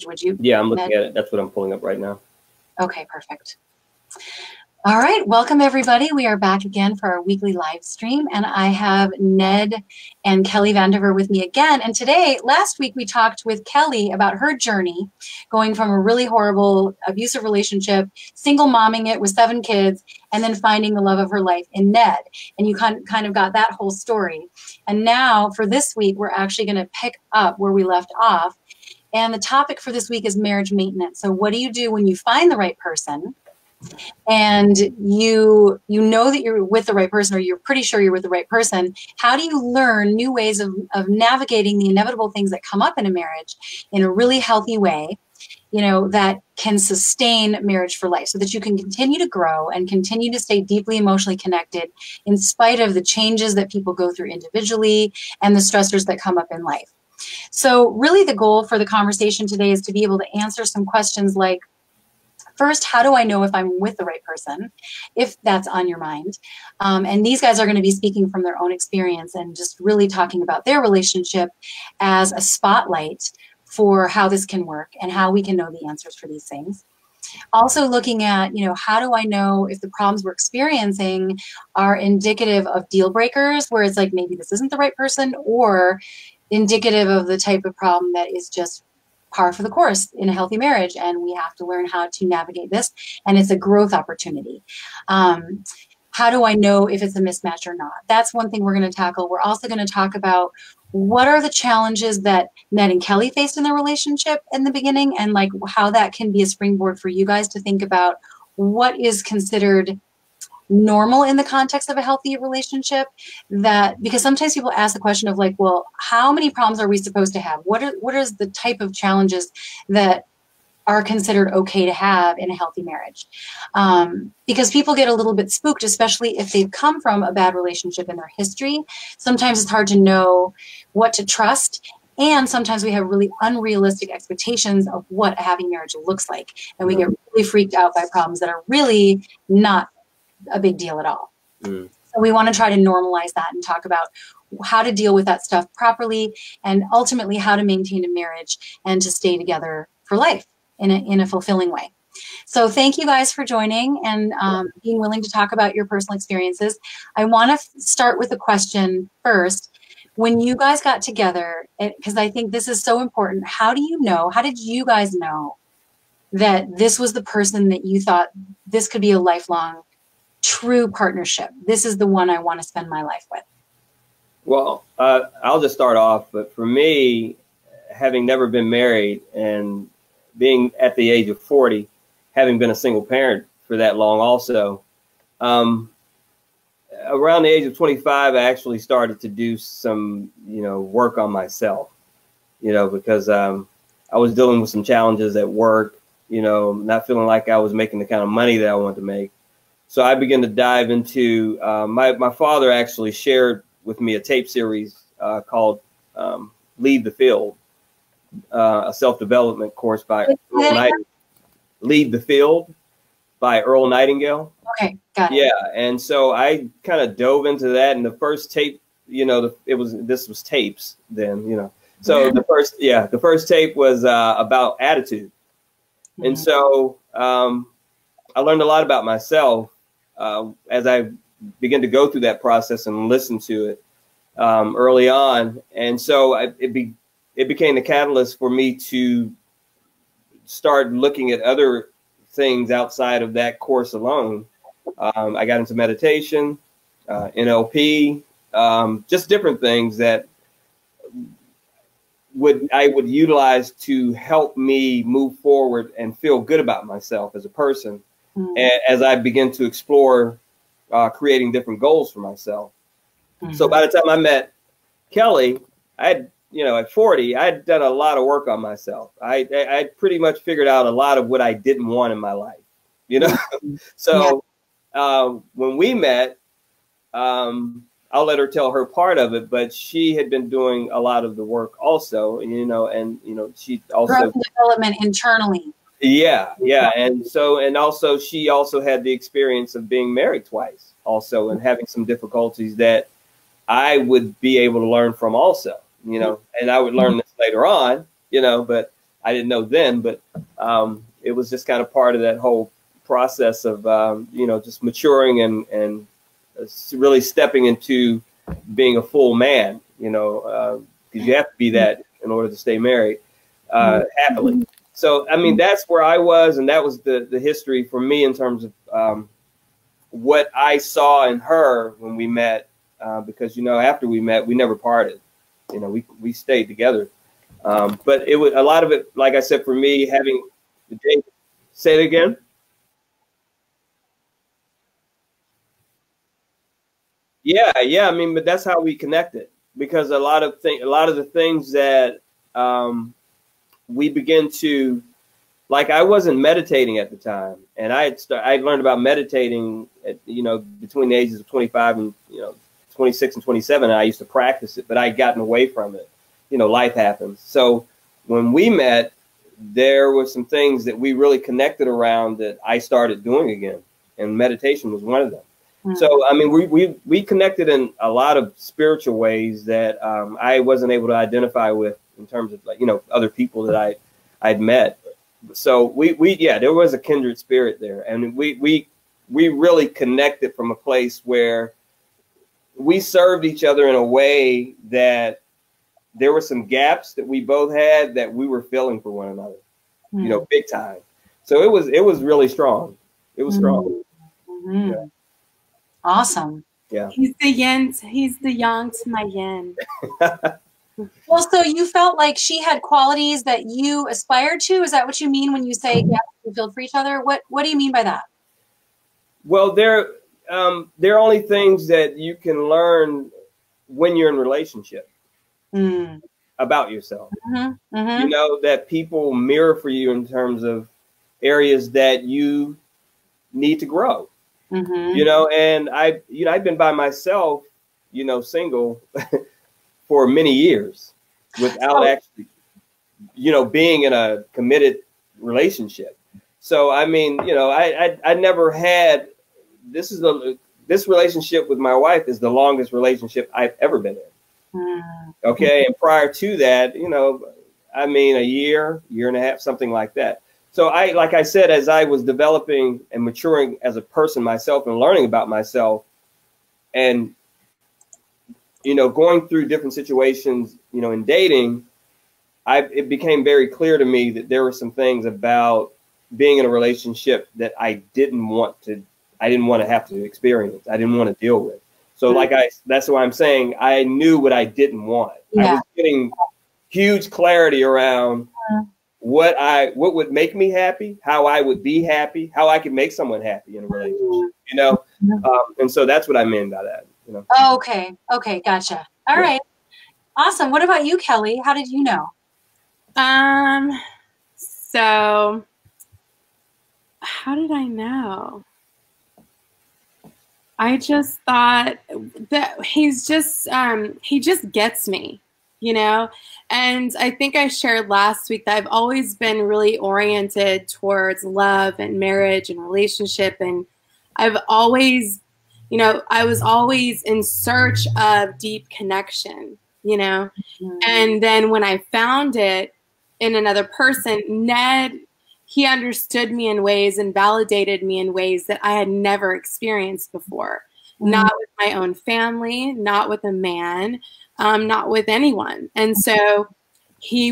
Would you? Yeah, I'm looking at it. That's what I'm pulling up right now. Okay, perfect. All right, welcome everybody. We are back again for our weekly live stream, and I have Ned and Kelly Vandiver with me again. And today, last week, we talked with Kelly about her journey going from a really horrible abusive relationship, single momming it with 7 kids, and then finding the love of her life in Ned. And you kind of got that whole story. And now for this week, we're actually going to pick up where we left off. And the topic for this week is marriage maintenance. So what do you do when you find the right person and you know that you're with the right person, or you're pretty sure you're with the right person? How do you learn new ways of navigating the inevitable things that come up in a marriage in a really healthy way, you know, that can sustain marriage for life, so that you can continue to grow and continue to stay deeply emotionally connected in spite of the changes that people go through individually and the stressors that come up in life? So really the goal for the conversation today is to be able to answer some questions like, first, how do I know if I'm with the right person, if that's on your mind? And these guys are going to be speaking from their own experience and just really talking about their relationship as a spotlight for how this can work and how we can know the answers for these things. Also looking at, you know, how do I know if the problems we're experiencing are indicative of deal breakers, where it's like maybe this isn't the right person, or indicative of the type of problem that is just par for the course in a healthy marriage, and we have to learn how to navigate this, and it's a growth opportunity. How do I know if it's a mismatch or not? That's one thing we're going to tackle. We're also going to talk about what are the challenges that Ned and Kelly faced in their relationship in the beginning, and like how that can be a springboard for you guys to think about what is considered normal in the context of a healthy relationship. That, because sometimes people ask the question of like, well, how many problems are we supposed to have? What is the type of challenges that are considered okay to have in a healthy marriage? Because people get a little bit spooked, especially if they've come from a bad relationship in their history. Sometimes it's hard to know what to trust. And sometimes we have really unrealistic expectations of what a happy marriage looks like. And we get really freaked out by problems that are really not a big deal at all. So we want to try to normalize that and talk about how to deal with that stuff properly, and ultimately how to maintain a marriage and to stay together for life in a fulfilling way. So thank you guys for joining and being willing to talk about your personal experiences. I want to start with a question first. When you guys got together, because I think this is so important, how did you guys know that this was the person that you thought this could be a lifelong true partnership? This is the one I want to spend my life with. Well, I'll just start off. But for me, having never been married and being at the age of 40, having been a single parent for that long also, around the age of 25, I actually started to do some, work on myself, because I was dealing with some challenges at work, not feeling like I was making the kind of money that I wanted to make. So I began to dive into, my father actually shared with me a tape series called Lead the Field, a self-development course by Earl Nightingale. Lead the Field by Earl Nightingale. Okay, got it. Yeah, and so I kind of dove into that, and the first tape, this was tapes then, So the first tape was about attitude. And so I learned a lot about myself as I began to go through that process and listen to it early on. And so it became the catalyst for me to start looking at other things outside of that course alone. I got into meditation, NLP, just different things that I would utilize to help me move forward and feel good about myself as a person. As I begin to explore creating different goals for myself. So by the time I met Kelly, at 40, I had done a lot of work on myself. I pretty much figured out a lot of what I didn't want in my life, So when we met, I'll let her tell her part of it, but she had been doing a lot of the work also, she also growth and development internally. Yeah. And also she also had the experience of being married twice also, and having some difficulties that I would be able to learn from also, and I would learn this later on, but I didn't know then, but it was just kind of part of that whole process of, just maturing and really stepping into being a full man, because you have to be that in order to stay married happily. So, I mean, that's where I was, and that was the history for me in terms of what I saw in her when we met, because, after we met, we never parted. We stayed together. But it was a lot of it, like I said, for me, having the day. Say it again. Yeah, yeah. I mean, but that's how we connected, because a lot of the things that we begin to, like, I wasn't meditating at the time, and I learned about meditating at, between the ages of 25 and 26 and 27. And I used to practice it, but I had gotten away from it. Life happens. So when we met, there were some things that we really connected around that I started doing again, and meditation was one of them. So, I mean, we connected in a lot of spiritual ways that I wasn't able to identify with in terms of, like, other people that I'd met. So yeah, there was a kindred spirit there, and we really connected from a place where we served each other in a way that there were some gaps that we both had that we were filling for one another, big time. So it was really strong. It was strong. Yeah. Awesome. Yeah. He's the yin. He's the yang to my yin. Well, so you felt like she had qualities that you aspired to? Is that what you mean when you say gaps we filled for each other? What do you mean by that? Well, there are only things that you can learn when you're in a relationship about yourself. That people mirror for you in terms of areas that you need to grow. And I've been by myself, single for many years without actually, being in a committed relationship. So, I mean, I never had, this relationship with my wife is the longest relationship I've ever been in. Okay. And prior to that, I mean, a year and a half, something like that. So like I said, as I was developing and maturing as a person myself and learning about myself and, going through different situations, in dating, it became very clear to me that there were some things about being in a relationship that I didn't want to have to experience. I didn't want to deal with. So that's why I'm saying I knew what I didn't want. Yeah. I was getting huge clarity around what would make me happy, how I would be happy, how I could make someone happy in a relationship, and so that's what I mean by that, Oh, okay. Gotcha. All right. Awesome. What about you, Kelly? How did you know? So how did I know? I just thought that he just gets me, and I think I shared last week that I've always been really oriented towards love and marriage and relationship. And I've always, I was always in search of deep connection, and then when I found it in another person, Ned, he understood me in ways and validated me in ways that I had never experienced before. Not with my own family, not with a man, not with anyone. And so he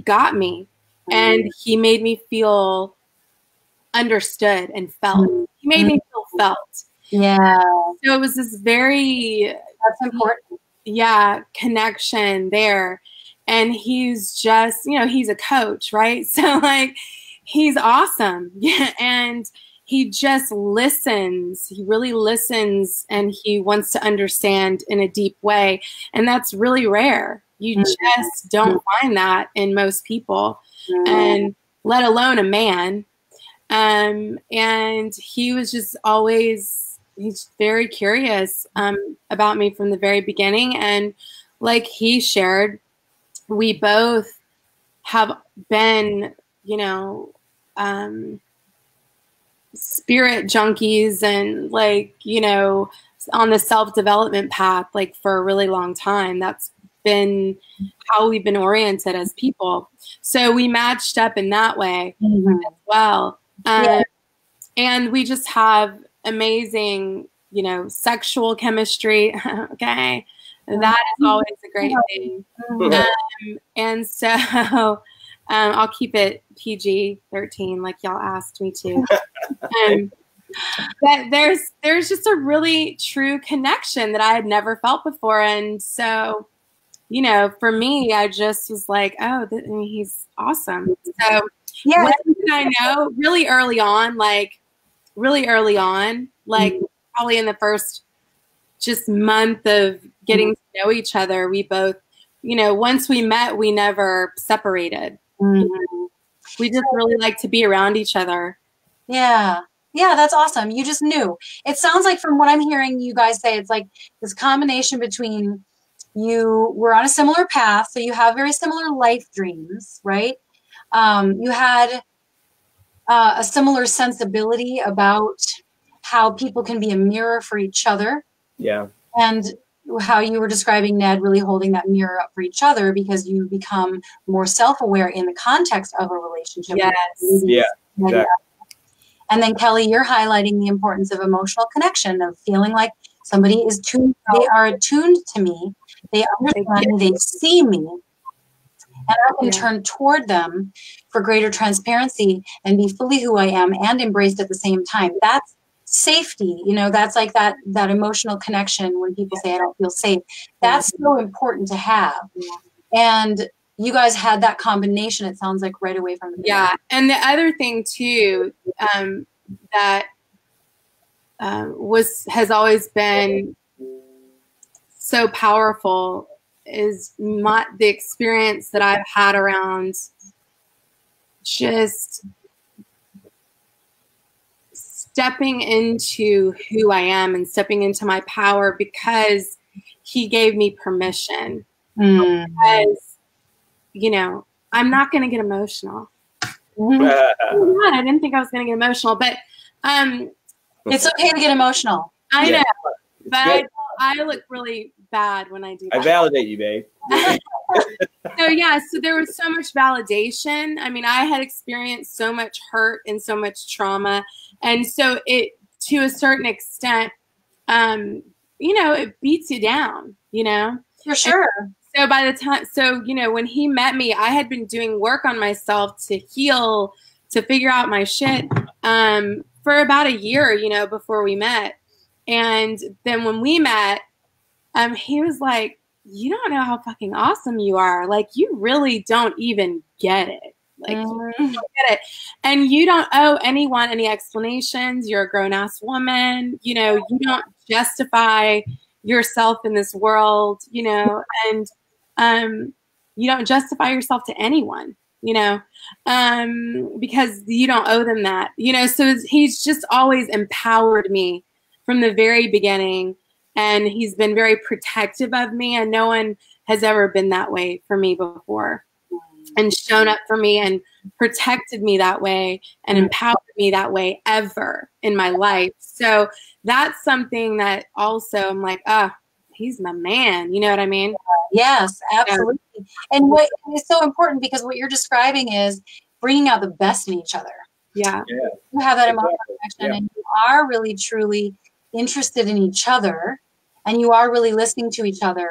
got me, and he made me feel understood and felt. He made me feel felt. Yeah. So it was this that's important. Yeah, connection there. And he's just, he's a coach, right? So like, he's awesome. Yeah. And he just listens. He really listens, and he wants to understand in a deep way. And that's really rare. You just don't find that in most people, and let alone a man. And he was just he's very curious about me from the very beginning. And like he shared, we both have been, spirit junkies and like, on the self-development path, like for a really long time. That's been oriented as people. So we matched up in that way as well. And we just have amazing, you know, sexual chemistry. Okay. That is always a great thing. And so I'll keep it PG-13 like y'all asked me to. But there's just a really true connection that I had never felt before. And so, you know, for me, I just was like, oh, he's awesome. So Yeah. when did I know? Really early on, like probably in the first just month of getting to know each other, we both, you know, once we met, we never separated. We just really like to be around each other. Yeah. Yeah, that's awesome. You just knew. It sounds like from what I'm hearing you guys say, it's like this combination between you were on a similar path, so you have very similar life dreams, right? You had a similar sensibility about how people can be a mirror for each other. Yeah. And how you were describing Ned really holding that mirror up for each other because you become more self-aware in the context of a relationship. Yes. Yeah. Exactly. And then Kelly, you're highlighting the importance of emotional connection, of feeling like somebody is tuned, they are attuned to me, they understand me, they see me, and I can turn toward them for greater transparency and be fully who I am and embraced at the same time. That's safety, you know, that's like that emotional connection when people say I don't feel safe. That's so important to have. And you guys had that combination, it sounds like, right away from the beginning. Yeah. And the other thing too, that has always been so powerful is the experience that I've had around just stepping into who I am and stepping into my power because he gave me permission. Because, you know, I'm not going to get emotional. I didn't think I was going to get emotional, but it's okay to get emotional. I know, but I look really bad when I do that. I validate you, babe. So there was so much validation. I mean, I had experienced so much hurt and so much trauma, and so it, to a certain extent, you know, it beats you down, you know. For sure. And so by the time, you know, when he met me, I had been doing work on myself to heal, to figure out my shit, for about a year, you know, before we met. And then when we met, he was like, you don't know how fucking awesome you are. Like, you really don't even get it. Like, you don't get it. And you don't owe anyone any explanations. You're a grown-ass woman. You know, you don't justify yourself in this world, you know, and you don't justify yourself to anyone, you know, because you don't owe them that, you know. So he's just always empowered me from the very beginning. And he's been very protective of me, and no one has ever been that way for me before, and shown up for me and protected me that way and empowered me that way ever in my life. So that's something that also I'm like, oh, he's my man. You know what I mean? Yes, absolutely. And what is so important, because what you're describing is bringing out the best in each other. Yeah. You have that emotional connection, and you are really, truly interested in each other, and you are really listening to each other,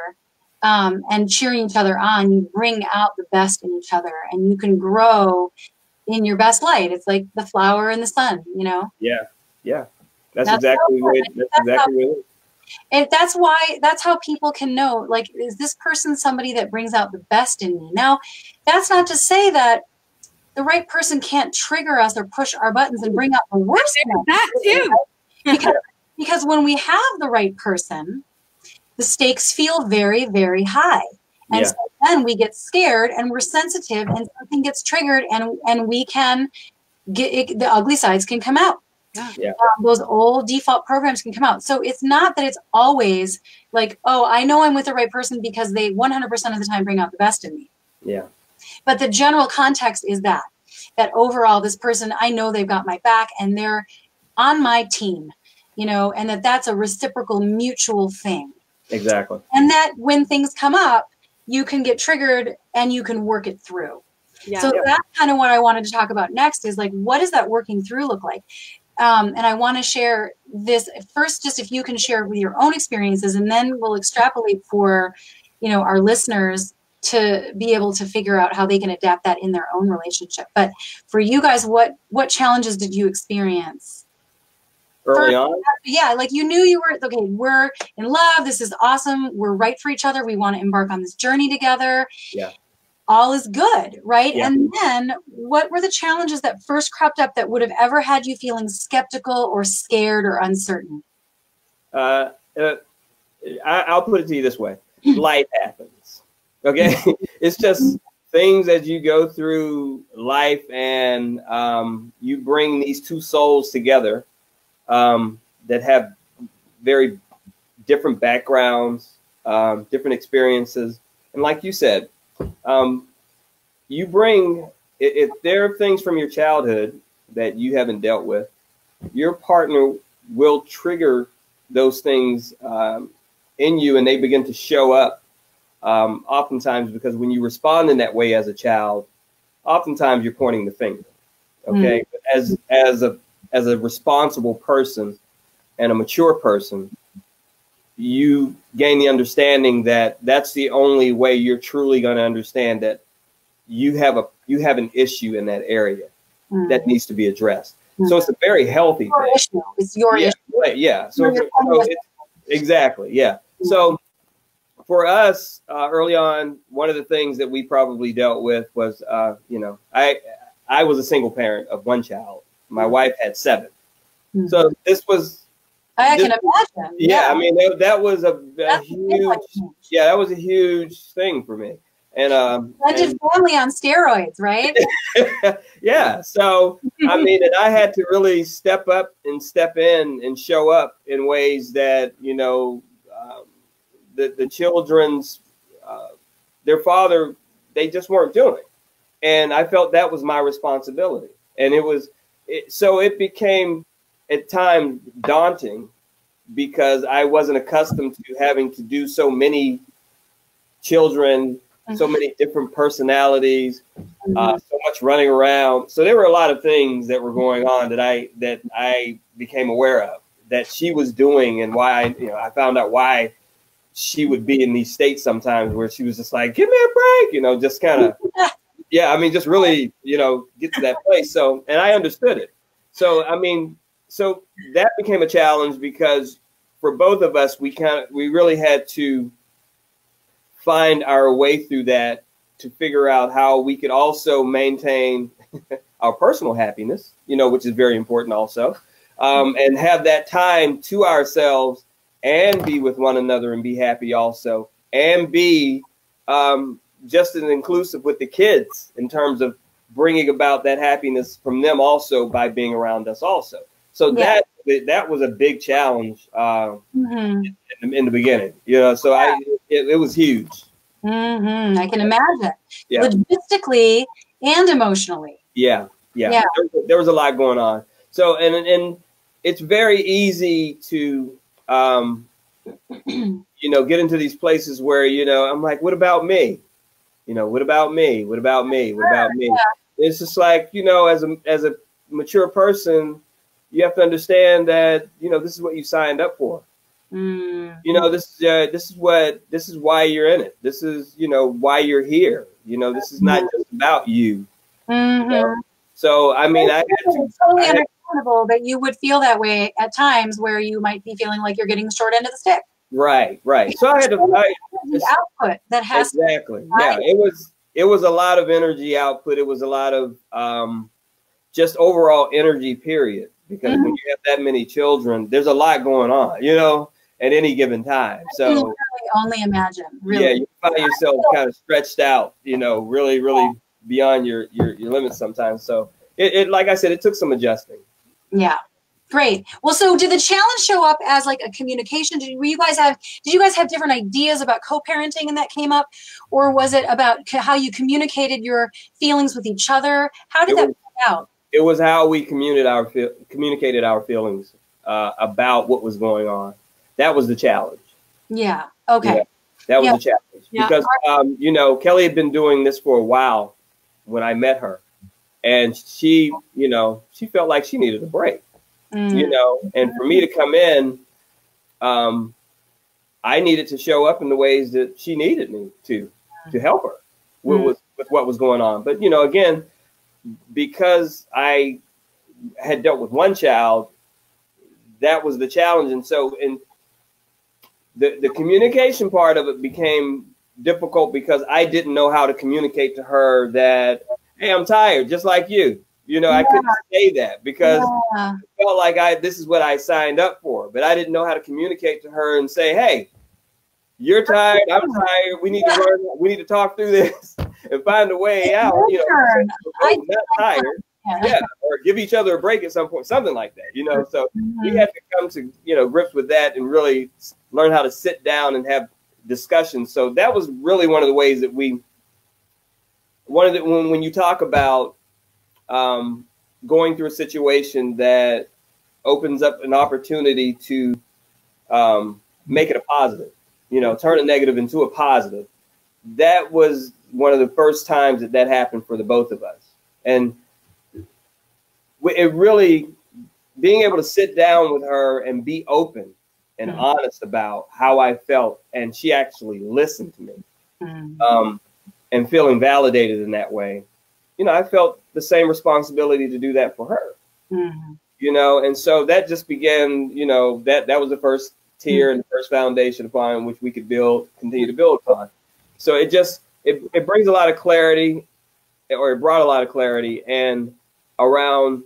and cheering each other on. You bring out the best in each other, and you can grow in your best light. It's like the flower in the sun, you know? Yeah. That's exactly what it is. And that's how people can know, like, is this person somebody that brings out the best in me? Now, that's not to say that the right person can't trigger us or push our buttons and bring out the worst in us. That too. Because when we have the right person, the stakes feel very, very high. And so then we get scared and we're sensitive, and something gets triggered, and we can get the ugly sides can come out. Those old default programs can come out. So it's not that it's always like, oh, I know I'm with the right person because they 100% of the time bring out the best in me. Yeah. But the general context is that overall, this person, I know they've got my back and they're on my team, you know, and that's a reciprocal, mutual thing. Exactly. And that when things come up, you can get triggered and you can work it through. Yeah. So that's kind of what I wanted to talk about next is like, what does that working through look like? And I want to share this first, just if you can share with your own experiences, and then we'll extrapolate for, our listeners to be able to figure out how they can adapt that in their own relationship. But for you guys, what challenges did you experience? Early on? Yeah, like you knew you were, okay, we're in love. This is awesome. We're right for each other. We want to embark on this journey together. Yeah. All is good, right? Yeah. And then what were the challenges that first cropped up that would have ever had you feeling skeptical or scared or uncertain? I'll put it to you this way. Life happens. Okay. It's just things as you go through life and you bring these two souls together that have very different backgrounds, different experiences. And like you said, you bring, if there are things from your childhood that you haven't dealt with, your partner will trigger those things in you, and they begin to show up oftentimes, because when you respond in that way as a child, oftentimes you're pointing the finger. Okay. But as a responsible person and a mature person, you gain the understanding that that's the only way you're truly going to understand that you have an issue in that area that needs to be addressed. So it's a very healthy thing. Issue. It's your issue. Right, yeah. Exactly. Yeah. So for us, early on, one of the things that we probably dealt with was, I was a single parent of one child. My wife had 7. So this was, I can imagine. Yeah, I mean, that was a huge, that was a huge thing for me. And blended family on steroids, right? Yeah. So I mean, and I had to really step up and step in and show up in ways that the children's their father, they just weren't doing, and I felt that was my responsibility. And so it became at times daunting, because I wasn't accustomed to having to do so many children, so many different personalities, so much running around. So there were a lot of things that were going on that I became aware of that she was doing, and why I found out why she would be in these states sometimes where she was just like, give me a break, just kind of, just really, get to that place. So, and I understood it. So, so that became a challenge, because for both of us, we really had to find our way through that to figure out how we could also maintain our personal happiness, which is very important also, and have that time to ourselves and be with one another and be happy also, and be just as inclusive with the kids in terms of bringing about that happiness from them also by being around us also. So that was a big challenge in the beginning, so it was huge. I can imagine. Yeah. Logistically and emotionally. Yeah. There was a lot going on. So, and it's very easy to, get into these places where, I'm like, what about me? What about me? What about me? What about me? Yeah. It's just like, as a mature person, you have to understand that, this is what you signed up for. This is why you're in it. This is, why you're here. This is not just about you. So, I mean, I had to. It's totally understandable that you would feel that way at times where you might be feeling like you're getting the short end of the stick. Right. So I had to. The output that has exactly. Yeah, it was a lot of energy output. It was a lot of just overall energy. Period. Because when you have that many children, there's a lot going on, at any given time. So I can really only imagine. Really. Yeah, you find yourself kind of stretched out, really, really beyond your limits sometimes. So it like I said, it took some adjusting. Yeah. Great. Well, so did the challenge show up as like a communication? Did you guys have different ideas about co-parenting and that came up? Or was it about how you communicated your feelings with each other? How did that play out? It was how we communicated our feelings about what was going on. That was the challenge. Yeah. Okay. Yeah. That was a challenge because, you know, Kelly had been doing this for a while when I met her, and she, you know, she felt like she needed a break, you know, and for me to come in, I needed to show up in the ways that she needed me to help her with what was going on. But, you know, again, because I had dealt with one child, that was the challenge. And so the communication part of it became difficult because I didn't know how to communicate to her that, hey, I'm tired, just like you. You know, I couldn't say that because I felt like this is what I signed up for, but I didn't know how to communicate to her and say, hey, you're tired, I'm tired. We need to learn. We need to talk through this and find a way out. You know, I'm not tired. Or give each other a break at some point, something like that. You know, so we had to come to, you know, grips with that and really learn how to sit down and have discussions. So that was really one of the ways that when you talk about going through a situation that opens up an opportunity to make it a positive, you know, turn a negative into a positive. That was one of the first times that happened for the both of us. And it really, being able to sit down with her and be open and honest about how I felt, and she actually listened to me, and feeling validated in that way, you know, I felt the same responsibility to do that for her, you know, and so that just began, you know, that was the first tier and the first foundation upon which we could continue to build upon. So it brings a lot of clarity, or it brought a lot of clarity, and around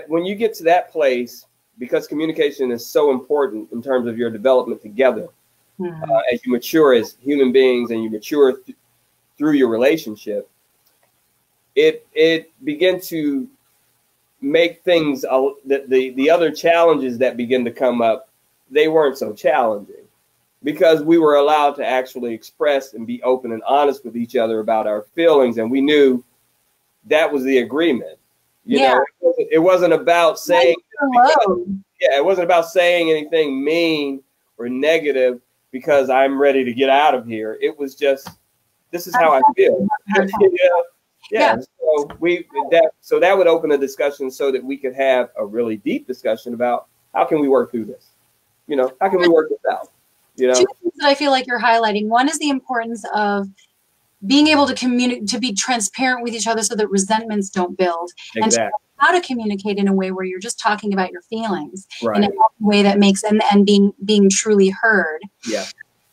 when you get to that place, because communication is so important in terms of your development together, as you mature as human beings and you mature through your relationship, it began to make things the other challenges that begin to come up, they weren't so challenging because we were allowed to actually express and be open and honest with each other about our feelings, and we knew that was the agreement. You know, it wasn't about saying, it wasn't about saying anything mean or negative because I'm ready to get out of here. It was just, this is how I feel. So that would open a discussion so that we could have a really deep discussion about how can we work through this? You know, how can we work this out? You know, two things that I feel like you're highlighting. One is the importance of being able to communicate, to be transparent with each other so that resentments don't build. Exactly. And how to communicate in a way where you're just talking about your feelings in a way that makes, and being truly heard. Yeah.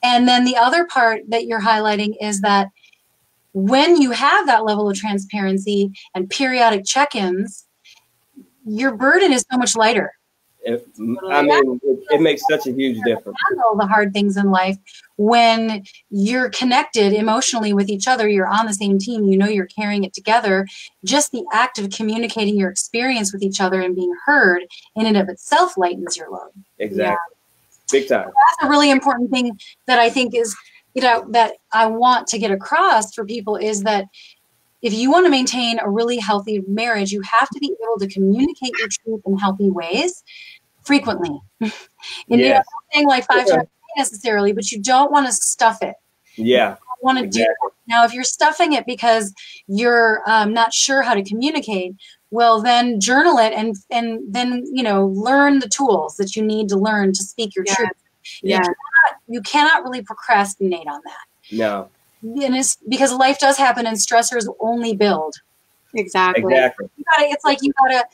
And then the other part that you're highlighting is that when you have that level of transparency and periodic check-ins, your burden is so much lighter. It makes such a huge difference. Handle the hard things in life when you're connected emotionally with each other. You're on the same team. You know you're carrying it together. Just the act of communicating your experience with each other and being heard in and of itself lightens your load. Exactly. Big time. So that's a really important thing that I think is, you know, that I want to get across for people is that if you want to maintain a really healthy marriage, you have to be able to communicate your truth in healthy ways frequently. And you know, I'm not saying like 5 times a day necessarily, but you don't want to stuff it. Yeah. You don't want to do that. Now, if you're stuffing it because you're not sure how to communicate, well, then journal it and then, you know, learn the tools that you need to learn to speak your truth. Yeah. You cannot really procrastinate on that. No. And it's because life does happen and stressors only build. Exactly. It's like you gotta,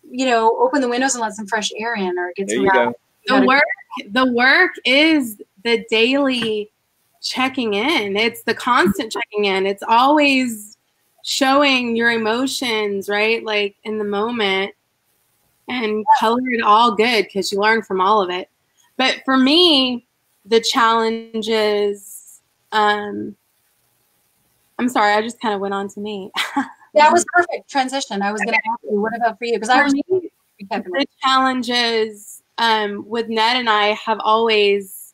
you know, open the windows and let some fresh air in, or get some. The work is the daily checking in. It's the constant checking in. It's always showing your emotions, right? Like in the moment, and color it all good because you learn from all of it. But for me, the challenge is, I'm sorry, I just kind of went on to me. That was perfect transition. I was going to ask you, what about for you? Because the challenges with Ned and I have always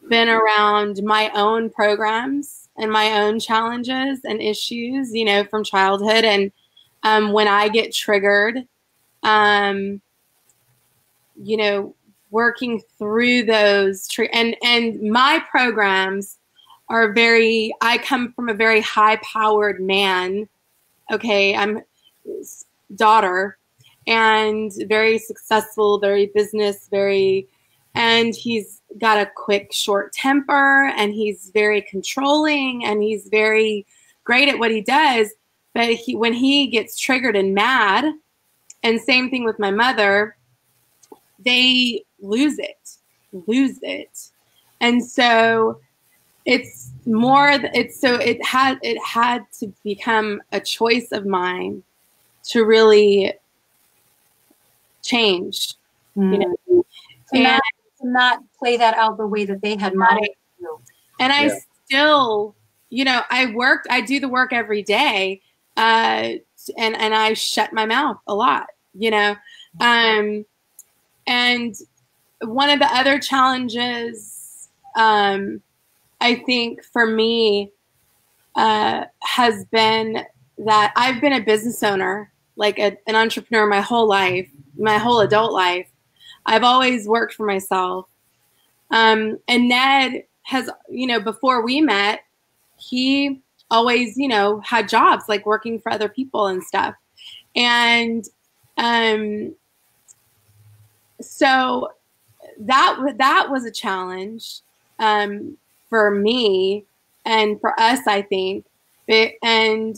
been around my own programs and my own challenges and issues, you know, from childhood. And when I get triggered, you know, working through those and my programs are I come from a very high powered man. Okay. I'm his daughter and very successful, very business, and he's got a quick short temper and he's very controlling and he's very great at what he does. But when he gets triggered and mad, and same thing with my mother, they lose it. And so it had to become a choice of mine to really change, you know, to not play that out the way that they had modeled you. And I still, you know, I do the work every day, and I shut my mouth a lot, you know. And one of the other challenges, I think for me, has been that I've been a business owner, like an entrepreneur my whole life, my whole adult life. I've always worked for myself. And Ned has, you know, before we met, he always, you know, had jobs like working for other people and stuff. And so that was a challenge for me and for us, I think. And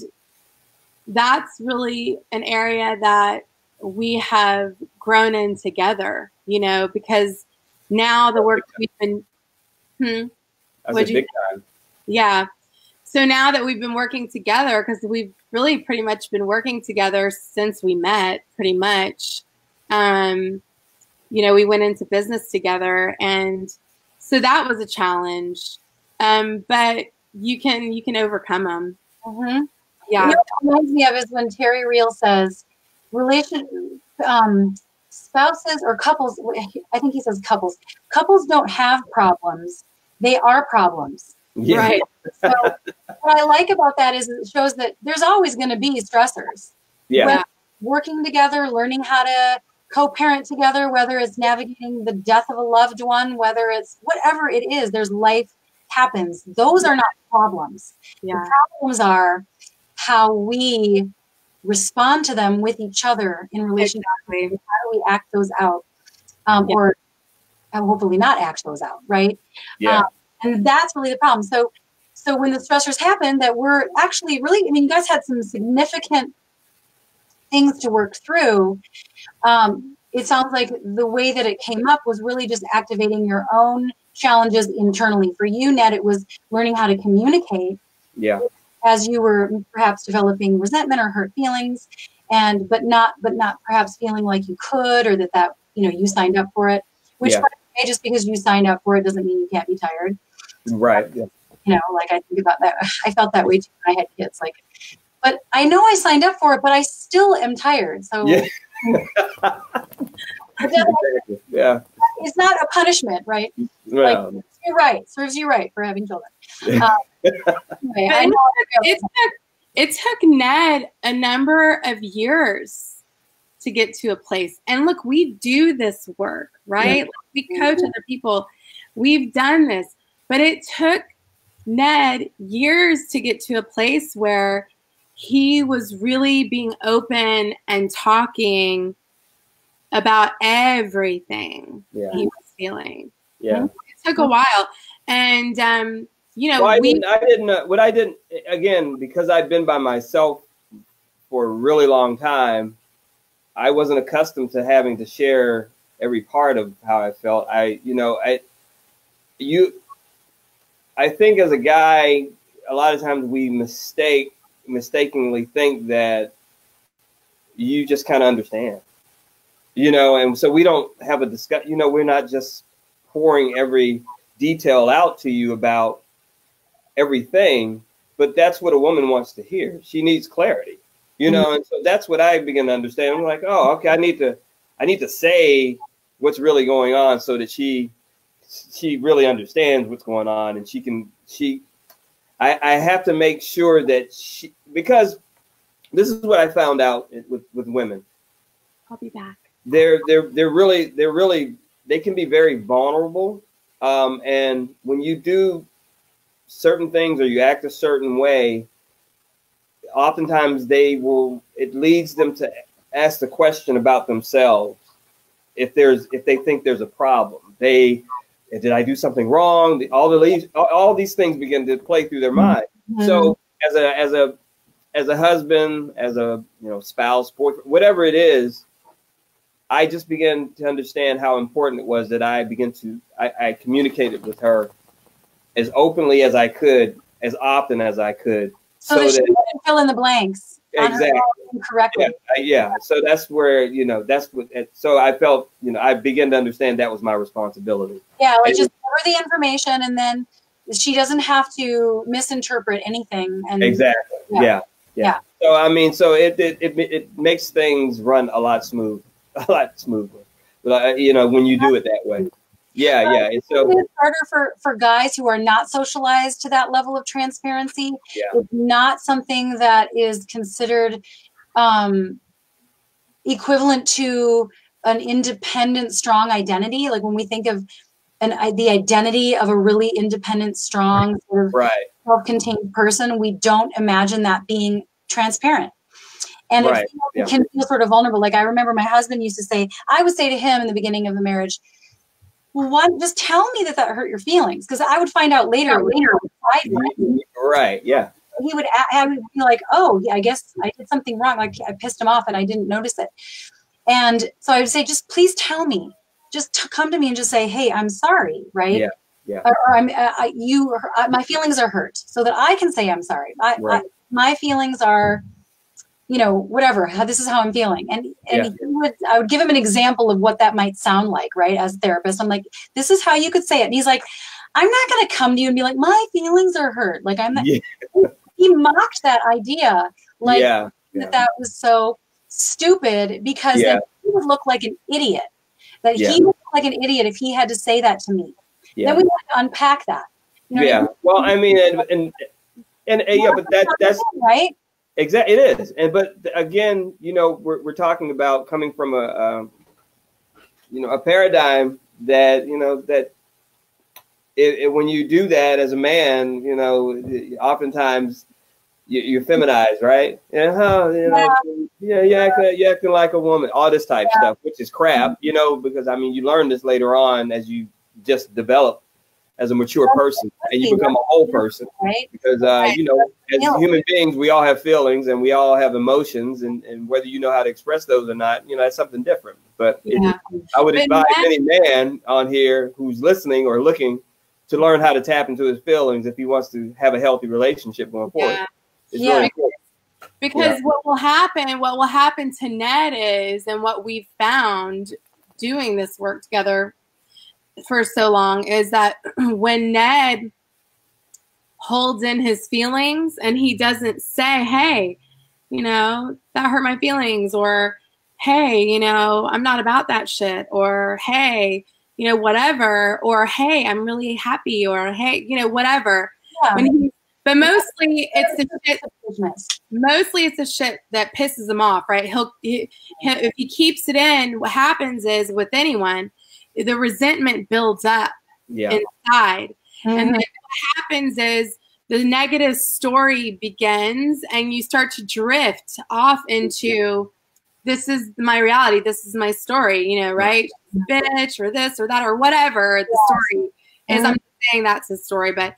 that's really an area that we have grown in together, you know, because now the work we've been, that's a big time. Yeah. So now that we've been working together, because we've really pretty much been working together since we met, pretty much, you know, we went into business together, and so that was a challenge. But you can overcome them. Mm-hmm. Yeah. You know, what reminds me of is when Terry Real says, spouses or couples, I think he says couples don't have problems. They are problems. Yeah. Right. So what I like about that is it shows that there's always going to be stressors. Yeah. Whether working together, learning how to co-parent together, whether it's navigating the death of a loved one, whether it's whatever it is, there's life happens. Those are not problems. Yeah. The problems are how we respond to them with each other in relation to how do we act those out, or hopefully not act those out, right? Yeah. And that's really the problem. So when the stressors happen, that we're actually really, I mean, you guys had some significant things to work through. It sounds like the way that it came up was really just activating your own challenges internally. For you, Ned, it was learning how to communicate. Yeah. As you were perhaps developing resentment or hurt feelings, but not perhaps feeling like you could, or that you know you signed up for it. Which, by the way, just because you signed up for it doesn't mean you can't be tired. Right. Yeah. You know, like I think about that. I felt that way too when I had kids. Like, but I know I signed up for it, but I still am tired. So yeah. Yeah. It's not a punishment, right? Well, like, you're right. Serves you right for having children. Anyway, I know it took Ned a number of years to get to a place. And look, we do this work, right? Like, we coach other people. We've done this, but it took Ned years to get to a place where he was really being open and talking about everything he was feeling. Yeah. It took a while. And, you know, well, I didn't, again, because I'd been by myself for a really long time, I wasn't accustomed to having to share every part of how I felt. I think as a guy, a lot of times we mistakenly think that you just kind of understand, you know, and so we don't have a discussion, you know, we're not just pouring every detail out to you about everything, but that's what a woman wants to hear. She needs clarity, you know, and so that's what I begin to understand. I'm like, oh, okay, I need to say what's really going on so that she really understands what's going on, and I have to make sure that because this is what I found out with women. I'll be back. They're really they can be very vulnerable. And when you do certain things or you act a certain way, oftentimes it leads them to ask the question about themselves. If they think there's a problem, did I do something wrong? All these things begin to play through their mind. Mm-hmm. So as a husband, as a spouse, boyfriend, whatever it is, I just began to understand how important it was that I communicated with her as openly as I could, as often as I could. So that she wouldn't fill in the blanks. Exactly. Correctly. Yeah. So that's where, so I felt, I began to understand that was my responsibility. Yeah. Like just give her the information and then she doesn't have to misinterpret anything. And exactly. Yeah. So, I mean, so it makes things run a lot smoother, when you do it that way. Yeah. So it's harder for guys who are not socialized to that level of transparency. Yeah. It's not something that is considered equivalent to an independent, strong identity. Like when we think of the identity of a really independent, strong, sort of self-contained person, we don't imagine that being transparent. And it can feel sort of vulnerable. Like I remember my husband used to say, I would say to him in the beginning of the marriage, well, just tell me that hurt your feelings, because I would find out later. Right. Yeah. I would be like, oh, yeah, I guess I did something wrong. Like I pissed him off and I didn't notice it. And so I would say, just please tell me. Just come to me and just say, hey, I'm sorry, right? Yeah. Or my feelings are hurt, so that I can say I'm sorry. My feelings are, whatever. This is how I'm feeling, and I would give him an example of what that might sound like, right? As a therapist, I'm like, this is how you could say it, and he's like, I'm not going to come to you and be like, my feelings are hurt. Like I'm not. Yeah. He mocked that idea, like that was so stupid, because then he would look like an idiot. That he would look like an idiot if he had to say that to me. Then we have to unpack that. Well, I mean, but that's right. Exactly, it is. But again, we're talking about coming from a paradigm that when you do that as a man, oftentimes you're feminized, right? You're acting like a woman, all this type stuff, which is crap, because I mean, you learn this later on as you just develop as a mature person and you become a whole person, right? Because, as human beings, we all have feelings and we all have emotions, and whether you know how to express those or not, that's something different. But I would advise any man on here who's listening or looking to learn how to tap into his feelings if he wants to have a healthy relationship going forward. It's really important. Because what will happen to Ned is, and what we've found doing this work together for so long, is that when Ned holds in his feelings and he doesn't say, hey, that hurt my feelings, or hey, I'm not about that shit, or hey, whatever, or hey, I'm really happy, or hey, whatever. But mostly it's the shit that pisses him off, right? If he keeps it in, what happens is, with anyone, the resentment builds up inside. Mm-hmm. And then what happens is the negative story begins, and you start to drift off into, this is my reality, this is my story, right? Bitch, or this or that, or whatever the story is. I'm saying that's his story, but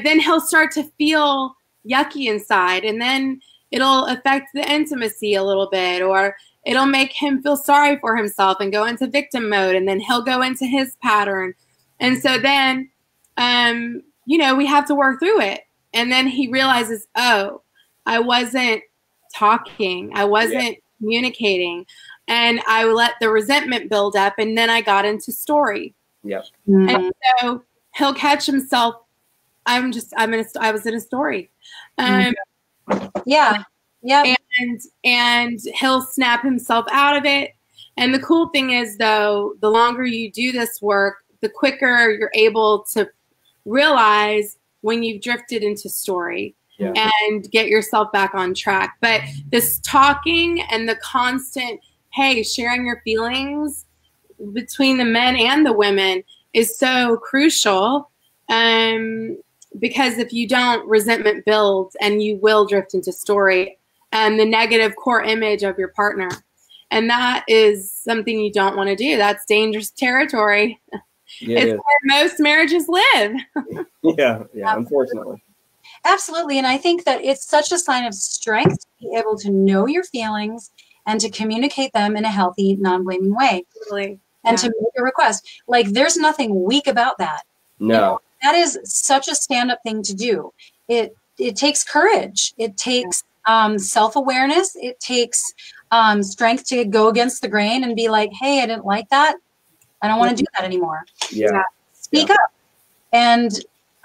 then he'll start to feel yucky inside, and then it'll affect the intimacy a little bit, or it'll make him feel sorry for himself and go into victim mode, and then he'll go into his pattern. And so then, we have to work through it. And then he realizes, oh, I wasn't talking, I wasn't communicating, and I let the resentment build up, and then I got into story. Yeah. Mm-hmm. And so he'll catch himself, I was in a story. And he'll snap himself out of it. And the cool thing is, though, the longer you do this work, the quicker you're able to realize when you've drifted into story and get yourself back on track. But this talking and the constant, hey, sharing your feelings between the men and the women is so crucial. Because if you don't, resentment builds and you will drift into story and the negative core image of your partner. And that is something you don't want to do. That's dangerous territory. Yeah, it's where most marriages live. yeah, unfortunately. Absolutely. And I think that it's such a sign of strength to be able to know your feelings and to communicate them in a healthy, non-blaming way. Really. And to make a request. Like, there's nothing weak about that. No. You know, that is such a stand-up thing to do. It takes courage. It takes self-awareness. It takes strength to go against the grain and be like, hey, I didn't like that. I don't want to do that anymore. Yeah. Speak up. And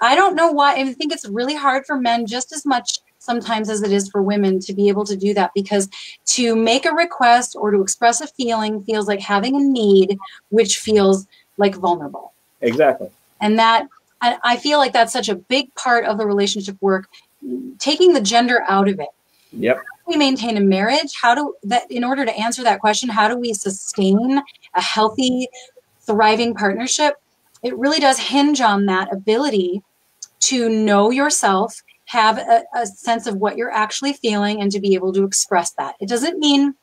I don't know why. I think it's really hard for men just as much sometimes as it is for women to be able to do that, because to make a request or to express a feeling feels like having a need, which feels like vulnerable. Exactly. And that, I feel like that's such a big part of the relationship work, taking the gender out of it. Yep. How do we maintain a marriage? In order to answer that question, how do we sustain a healthy, thriving partnership? It really does hinge on that ability to know yourself, have a sense of what you're actually feeling, and to be able to express that. It doesn't mean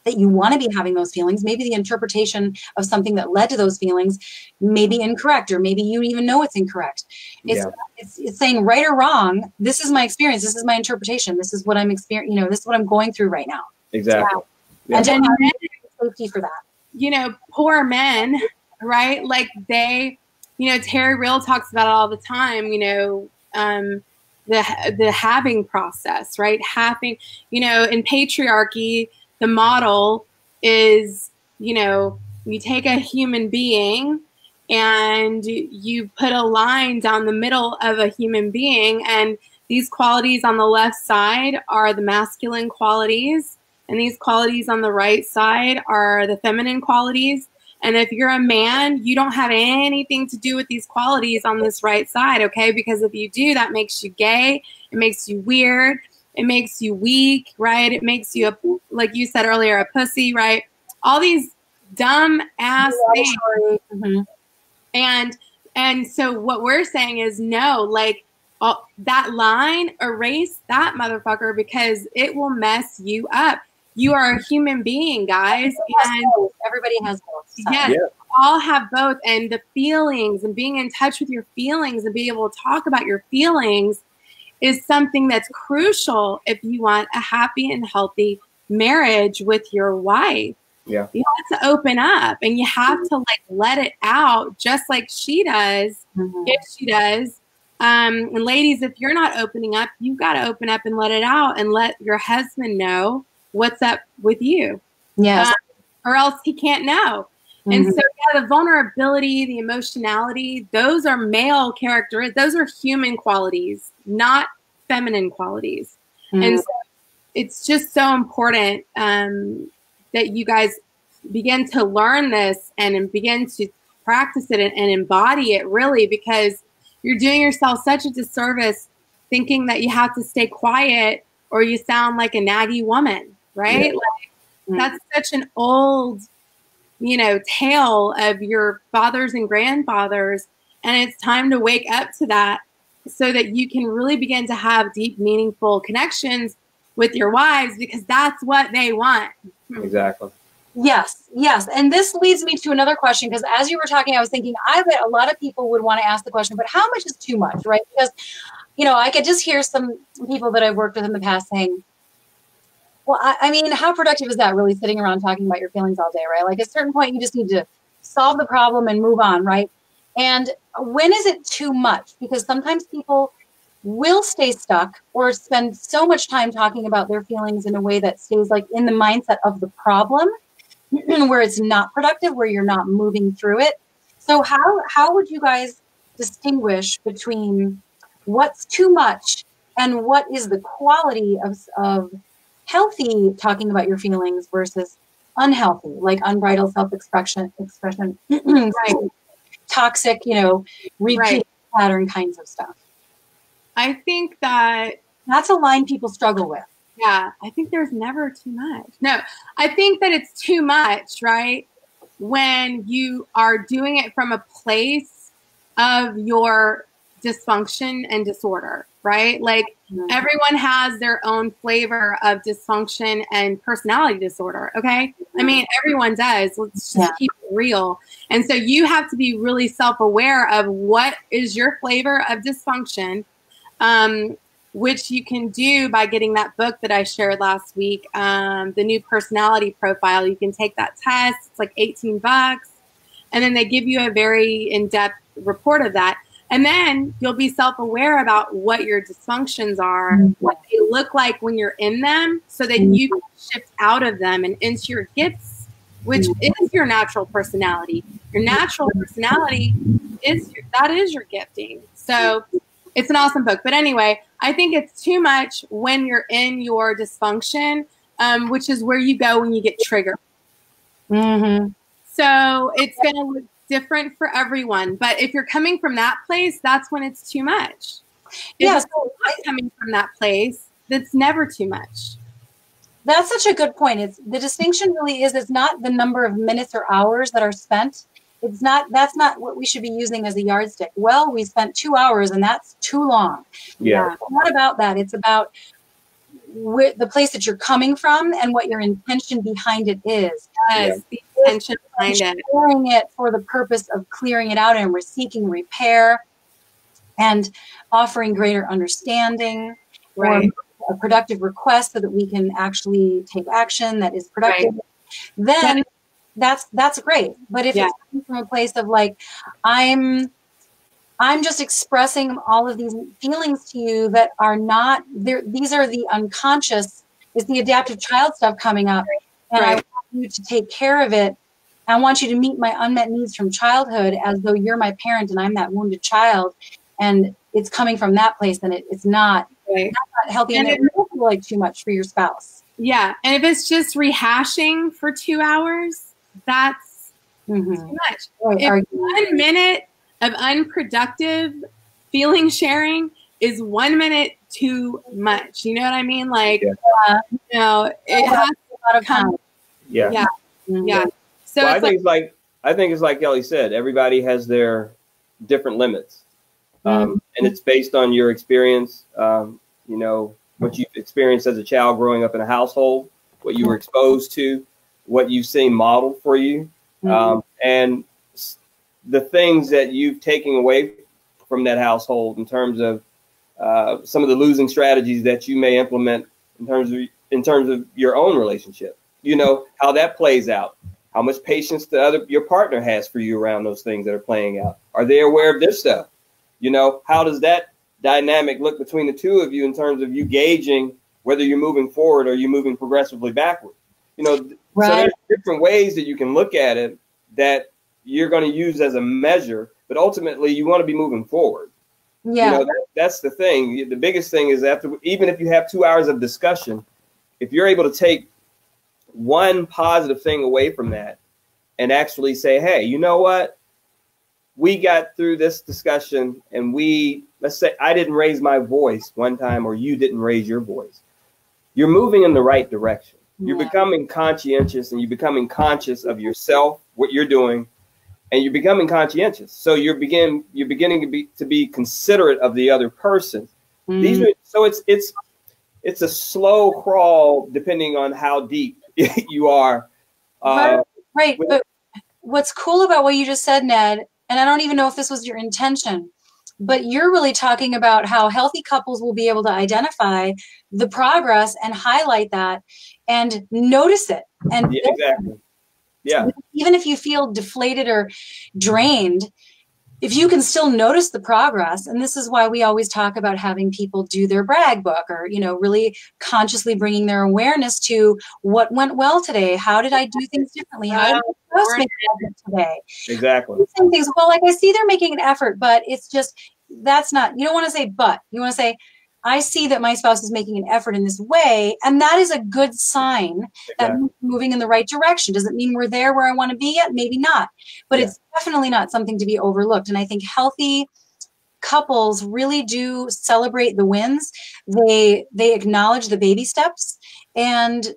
that you want to be having those feelings. Maybe the interpretation of something that led to those feelings may be incorrect, or maybe you even know it's incorrect. It's saying right or wrong. This is my experience. This is my interpretation. This is what I'm experiencing. You know, this is what I'm going through right now. Exactly. Yeah. And then safety for that. You know, poor men, right? Like they, you know, Terry Real talks about it all the time. You know, the having process, right? Having, you know, in patriarchy, the model is, you know, you take a human being and you put a line down the middle of a human being, and these qualities on the left side are the masculine qualities, and these qualities on the right side are the feminine qualities. And if you're a man, you don't have anything to do with these qualities on this right side, okay? Because if you do, that makes you gay, it makes you weird, it makes you weak, right? It makes you, like you said earlier, a pussy, right? All these dumb ass things. Mm-hmm. And so what we're saying is no, like that line, erase that motherfucker, because it will mess you up. You are a human being, guys. Everybody has both. Yes, all have both. And the feelings and being in touch with your feelings and being able to talk about your feelings is something that's crucial if you want a happy and healthy marriage with your wife. Yeah. You have to open up and you have to like let it out, just like she does, if she does. And ladies, if you're not opening up, you've got to open up and let it out and let your husband know what's up with you. Yes. Or else he can't know. And so yeah, the vulnerability, the emotionality, those are male characteristics. Those are human qualities, not feminine qualities. And so it's just so important that you guys begin to learn this and begin to practice it and embody it, really, because you're doing yourself such a disservice thinking that you have to stay quiet or you sound like a naggy woman, right? Like, that's such an old, you know, tale of your fathers and grandfathers. And it's time to wake up to that so that you can really begin to have deep, meaningful connections with your wives, because that's what they want. Exactly. Yes, yes. And this leads me to another question, because as you were talking, I was thinking, I bet a lot of people would want to ask the question, but how much is too much, right? Because, you know, I could just hear some people that I've worked with in the past saying, well, I mean, how productive is that, really, sitting around talking about your feelings all day, right? Like, at a certain point, you just need to solve the problem and move on, right? And when is it too much? Because sometimes people will stay stuck or spend so much time talking about their feelings in a way that stays like in the mindset of the problem, where it's not productive, where you're not moving through it. So how would you guys distinguish between what's too much and what is the quality of healthy talking about your feelings versus unhealthy, like unbridled self-expression, right. Toxic, you know, repeat pattern kinds of stuff? I think that's a line people struggle with. Yeah, I think there's never too much. No, I think that it's too much, right? when you are doing it from a place of your dysfunction and disorder, right? Like everyone has their own flavor of dysfunction and personality disorder. Okay. I mean, everyone does. Let's just keep it real. And so you have to be really self-aware of what is your flavor of dysfunction, which you can do by getting that book that I shared last week, The New Personality Profile. You can take that test. It's like $18. And then they give you a very in-depth report of that. And then you'll be self-aware about what your dysfunctions are, what they look like when you're in them, so that you can shift out of them and into your gifts, which is your natural personality. Your natural personality is your gifting. So it's an awesome book. But anyway, I think it's too much when you're in your dysfunction, which is where you go when you get triggered. So it's going to look different for everyone. But if you're coming from that place, that's when it's too much. If you're not coming from that place, that's never too much. That's such a good point. It's the distinction really is, it's not the number of minutes or hours that are spent. It's not, that's not what we should be using as a yardstick. Well, we spent 2 hours and that's too long. Yeah. It's not about that. It's about the place that you're coming from and what your intention behind it is. Yes, the intention behind it. Sharing it for the purpose of clearing it out, and we're seeking repair and offering greater understanding, or a productive request so that we can actually take action that is productive. Then that's great. But if it's coming from a place of like, I'm just expressing all of these feelings to you that are not there. These are the unconscious, is the adaptive child stuff coming up. And I want you to take care of it. I want you to meet my unmet needs from childhood as though you're my parent and I'm that wounded child. And it's coming from that place, and it's not, not healthy. And it will feel like too much for your spouse. Yeah. And if it's just rehashing for 2 hours, that's too much. If 1 minute of unproductive feeling sharing is 1 minute too much. You know what I mean? Like, you know, it has to come. Yeah. So well, I think it's like Kelly said, everybody has their different limits. And it's based on your experience, you know, what you've experienced as a child growing up in a household, what you were exposed to, what you've seen modeled for you, and the things that you've taken away from that household in terms of some of the losing strategies that you may implement in terms of your own relationship. You know, how that plays out, how much patience your partner has for you around those things that are playing out. Are they aware of this stuff? You know, how does that dynamic look between the two of you in terms of you gauging whether you're moving forward or you're moving progressively backward? You know, so there's different ways that you can look at it that you're going to use as a measure, but ultimately you want to be moving forward. Yeah, you know, that's the thing. The biggest thing is even if you have 2 hours of discussion, if you're able to take one positive thing away from that and actually say, hey, you know what? We got through this discussion and let's say I didn't raise my voice one time or you didn't raise your voice. You're moving in the right direction. You're becoming conscientious and you're becoming conscious of yourself, what you're doing, and you're becoming conscientious. So you're beginning to be considerate of the other person. So it's a slow crawl depending on how deep you are. But what's cool about what you just said, Ned, and I don't even know if this was your intention, but you're really talking about how healthy couples will be able to identify the progress and highlight that and notice it. And even if you feel deflated or drained, if you can still notice the progress, and this is why we always talk about having people do their brag book, or, you know, really consciously bringing their awareness to what went well today. How did I do things differently? How did I make an effort today? Exactly. Same things. Well, like I see they're making an effort, but it's just, that's not, you don't want to say, but you want to say, I see that my spouse is making an effort in this way, and that is a good sign that we're moving in the right direction. Does it mean we're there where I want to be yet? Maybe not, but it's definitely not something to be overlooked. And I think healthy couples really do celebrate the wins. They acknowledge the baby steps, and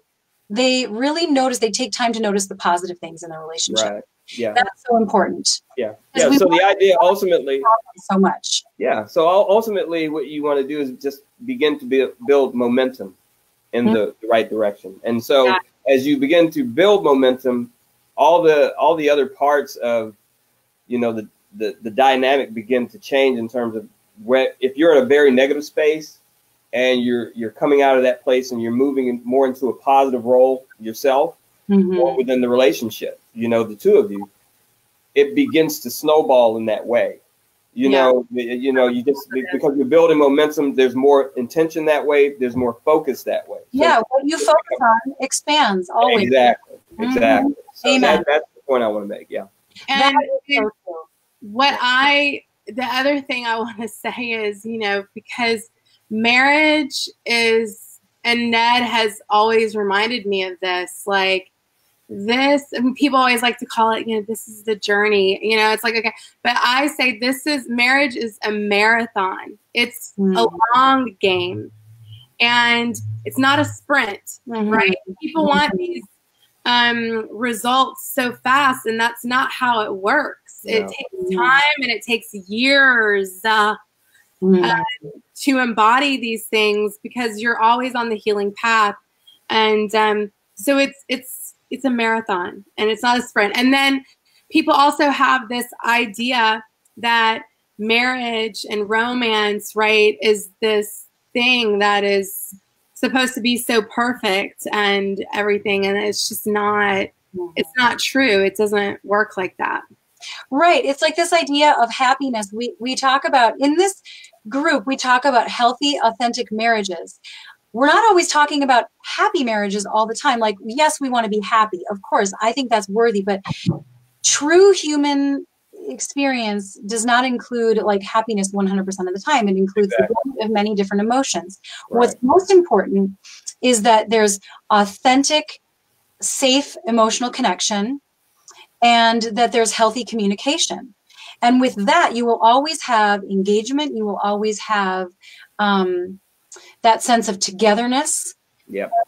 they really notice, they take time to notice the positive things in their relationship. Yeah. That's so important. Yeah. Yeah. So the idea ultimately, so much. Yeah. So ultimately what you want to do is just begin to build momentum in the right direction. And so as you begin to build momentum, all the other parts of, you know, the dynamic begin to change in terms of if you're in a very negative space and you're coming out of that place and you're moving more into a positive role yourself or within the relationship, you know, the two of you, it begins to snowball in that way. You know, you just, because you're building momentum, there's more intention that way. There's more focus that way. So what you focus on expands always. Exactly. So Amen. That's the point I want to make. Yeah. And the other thing I want to say is, you know, because marriage is, and Ned has always reminded me of this, like this, and people always like to call it, you know, this is the journey, you know, it's like, okay, but I say marriage is a marathon. It's a long game and it's not a sprint, right? People want these results so fast, and that's not how it works. It takes time and it takes years to embody these things, because you're always on the healing path. And so it's a marathon and it's not a sprint. And then people also have this idea that marriage and romance, right, is this thing that is supposed to be so perfect and everything, and it's just not, it's not true. It doesn't work like that. Right. It's like this idea of happiness. We talk about, in this group, we talk about healthy, authentic marriages. We're not always talking about happy marriages all the time. Like, yes, we want to be happy. Of course, I think that's worthy, but true human experience does not include like happiness 100% of the time. It includes the blend of many different emotions. Right. What's most important is that there's authentic, safe emotional connection, and that there's healthy communication. And with that, you will always have engagement. You will always have that sense of togetherness,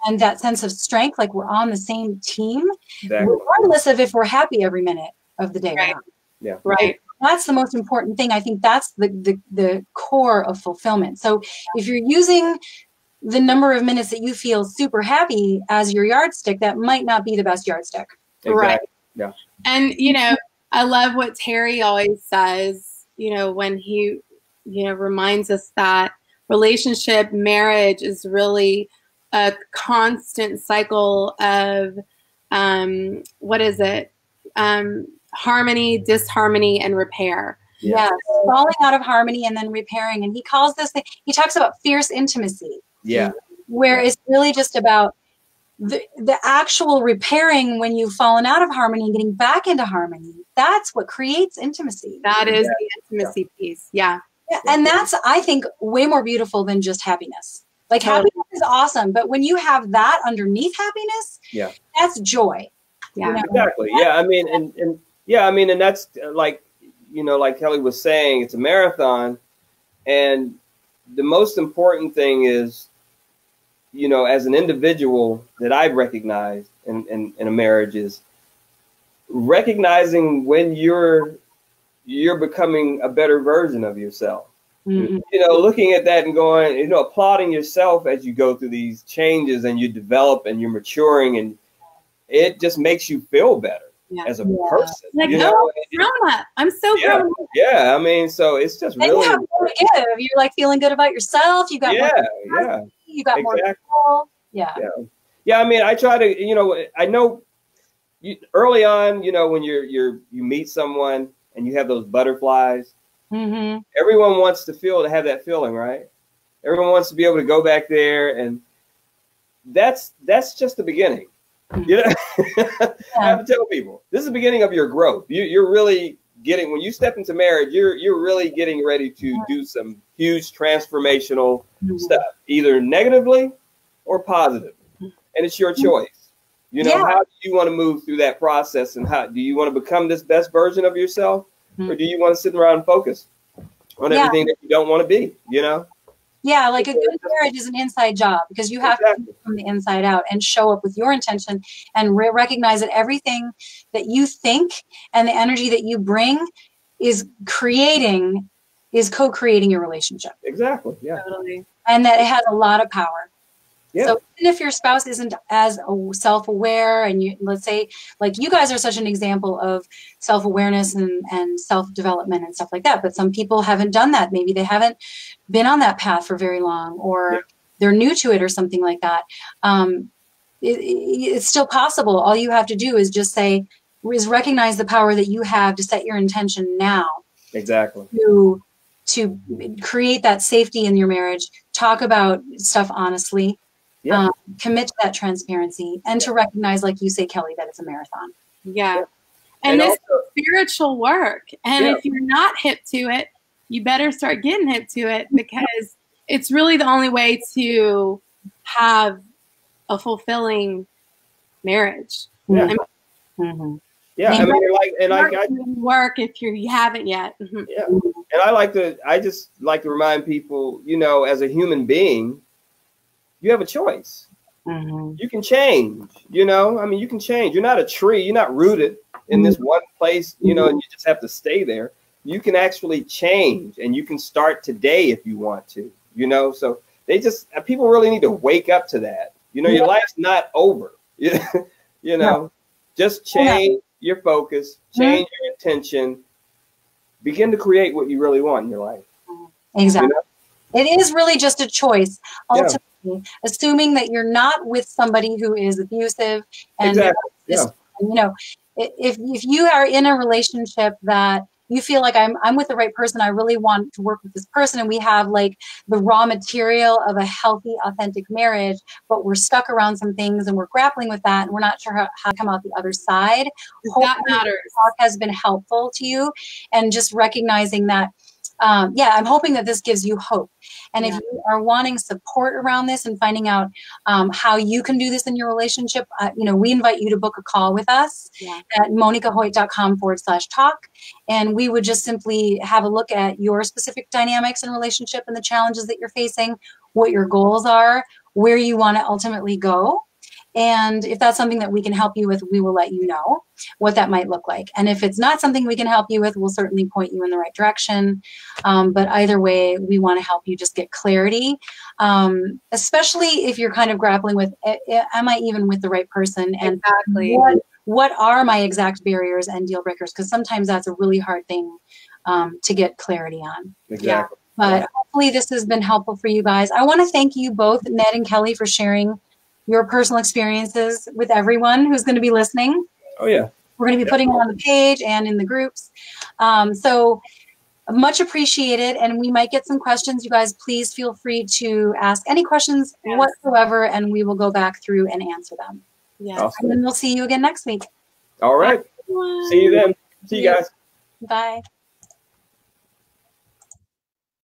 and that sense of strength, like we're on the same team, regardless of if we're happy every minute of the day. Right. Yeah. Right. That's the most important thing. I think that's the core of fulfillment. So if you're using the number of minutes that you feel super happy as your yardstick, that might not be the best yardstick. Exactly. Right. Yeah. And, you know, I love what Terry always says, you know, when he, you know, reminds us that relationship, marriage is really a constant cycle of, what is it? Harmony, disharmony, and repair. Yes. Falling out of harmony and then repairing. And he calls this, he talks about fierce intimacy. Yeah. Where it's really just about the actual repairing when you've fallen out of harmony and getting back into harmony. That's what creates intimacy. That is the intimacy piece. Yeah. And that's, I think, way more beautiful than just happiness. Like happiness is awesome, but when you have that underneath happiness, that's joy. Yeah. You know? Exactly. Yeah. I mean, and that's like, you know, like Kelly was saying, it's a marathon. And the most important thing is, you know, as an individual that I've recognized in a marriage is recognizing when you're becoming a better version of yourself. You know, looking at that and going, you know, applauding yourself as you go through these changes and you develop and you're maturing, and it just makes you feel better as a person. Like, you know? I'm so proud. Yeah, I mean, so it's just really. And you have more to give. You're like feeling good about yourself. You got more. You got more control. Yeah. I mean, I try to, you know, I know early on, you know, when you meet someone and you have those butterflies, everyone wants to have that feeling, right? Everyone wants to be able to go back there, and that's just the beginning. You know, I have to tell people this is the beginning of your growth. You're really getting, when you step into marriage, you're really getting ready to do some huge transformational stuff, either negatively or positively, and it's your choice. You know, how do you want to move through that process, and how do you want to become this best version of yourself, or do you want to sit around and focus on everything that you don't want to be? You know. Yeah, like a good marriage is an inside job because you have to do it from the inside out and show up with your intention and recognize that everything that you think and the energy that you bring is co-creating your relationship. Exactly. Yeah. Totally. And that it has a lot of power. Yeah. So even if your spouse isn't as self-aware, and you, let's say, like you guys are such an example of self-awareness and self-development and stuff like that, but some people haven't done that. Maybe they haven't been on that path for very long, or they're new to it or something like that. It's still possible. All you have to do is just recognize the power that you have to set your intention now. Exactly. To create that safety in your marriage, talk about stuff honestly. Yeah. Commit to that transparency and to recognize, like you say, Kelly, that it's a marathon. Yeah. And this is spiritual work. And if you're not hip to it, you better start getting hip to it, because it's really the only way to have a fulfilling marriage. Yeah. Yeah. I mean, work if you haven't yet. Yeah. And I just like to remind people, you know, as a human being, you have a choice. You can change, you know, I mean, you can change. You're not a tree. You're not rooted in this one place, you know, and you just have to stay there. You can actually change, and you can start today if you want to, you know. So people really need to wake up to that. You know, your life's not over. You know, just change your focus, change your intention, begin to create what you really want in your life. Exactly. You know? It is really just a choice, ultimately, assuming that you're not with somebody who is abusive. And, you know, if you are in a relationship that you feel like I'm with the right person, I really want to work with this person, and we have like the raw material of a healthy, authentic marriage, but we're stuck around some things and we're grappling with that and we're not sure how to come out the other side. That matters. Talk has been helpful to you, and just recognizing that. I'm hoping that this gives you hope. And if you are wanting support around this and finding out how you can do this in your relationship, you know, we invite you to book a call with us at monikahoyt.com/talk. And we would just simply have a look at your specific dynamics in relationship and the challenges that you're facing, what your goals are, where you want to ultimately go. And if that's something that we can help you with, we will let you know what that might look like. And if it's not something we can help you with, we'll certainly point you in the right direction. But either way, we want to help you just get clarity, especially if you're kind of grappling with, am I even with the right person? And what are my exact barriers and deal breakers? Because sometimes that's a really hard thing to get clarity on. Exactly. But hopefully this has been helpful for you guys. I want to thank you both, Ned and Kelly, for sharing your personal experiences with everyone who's going to be listening. Oh, yeah. We're going to be putting it on the page and in the groups. So much appreciated. And we might get some questions. You guys, please feel free to ask any questions whatsoever, and we will go back through and answer them. Yeah. Awesome. And then we'll see you again next week. All right. See you then. See you guys. Bye.